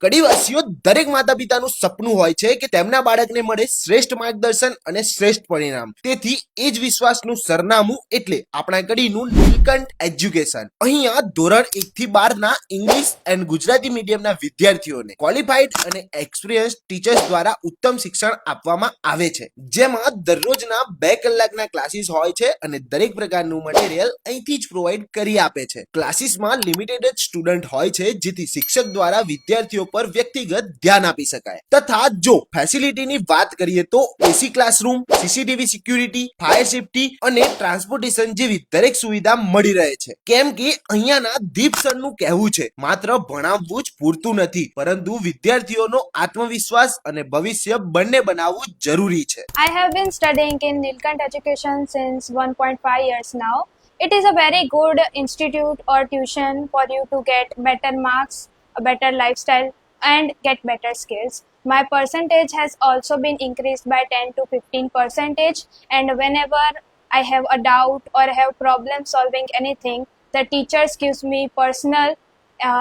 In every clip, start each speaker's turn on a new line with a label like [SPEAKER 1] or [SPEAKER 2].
[SPEAKER 1] કડીવાસીઓ દરેક માતા પિતાનું સપનું હોય છે કે તેમના બાળકને મળે શ્રેષ્ઠ માર્ગદર્શન અને શ્રેષ્ઠ પરિણામ. તેથી એ જ વિશ્વાસનું સરનામું એટલે આપણા કડીનું નીલકંઠ એજ્યુકેશન. અહીંયા ધોરણ 1 થી 12 ના ઇંગ્લિશ એન્ડ ગુજરાતી મીડિયમના વિદ્યાર્થીઓને ક્વોલિફાઈડ અને એક્સપિરિયન્સ ટીચર્સ દ્વારા ઉત્તમ શિક્ષણ આપવામાં આવે છે, જેમાં દરરોજના 2 કલાકના ક્લાસીસ હોય છે અને દરેક પ્રકારનું મટીરિયલ અહીંથી જ પ્રોવાઈડ કરી આપે છે. ક્લાસીસમાં લિમિટેડ જ સ્ટુડન્ટ હોય છે, જેથી શિક્ષક દ્વારા વિદ્યાર્થીઓ પર વ્યક્તિગત ધ્યાન આપી શકાય. તથા જો ફેસિલિટીની વાત કરીએ તો AC classroom, CCTV security, fire safety અને ટ્રાન્સપોર્ટેશન જેવી દરેક સુવિધા મળી રહે છે. કેમ કે અહીંયાના દીપ સરનું કહેવું છે, માત્ર ભણાવવું જ પૂરતું નથી, પરંતુ વિદ્યાર્થીઓનો આત્મવિશ્વાસ અને ભવિષ્ય બંને બનાવવું જરૂરી છે.
[SPEAKER 2] I have been studying in Nilkant Education since 1.5 years now. It is a very good institute or tuition for you to get better marks, a better lifestyle, and get better skills. My percentage has also been increased by 10 to 15%, and whenever I have a doubt or have problem solving anything, the teachers gives me personal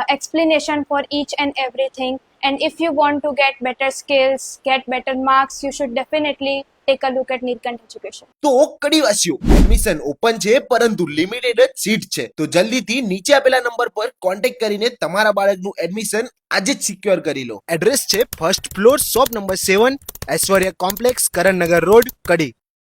[SPEAKER 2] explanation for each and everything. And if you want to get better skills, get better marks, you should definitely take a look at Nilkant Education.
[SPEAKER 1] તો કડીવાસીઓ, admission open છે પરંતુ limited જ seat છે, તો જલ્દીથી નીચે આપેલા number પર કોન્ટેક્ટ કરીને તમારા બાળકનું એડમિશન આજે જ સિક્યોર કરી લો. એડ્રેસ છે 1st ફ્લોર, શોપ નંબર 7, ઐશ્વર્ય કોમ્પ્લેક્સ, કરણનગર રોડ, કડી.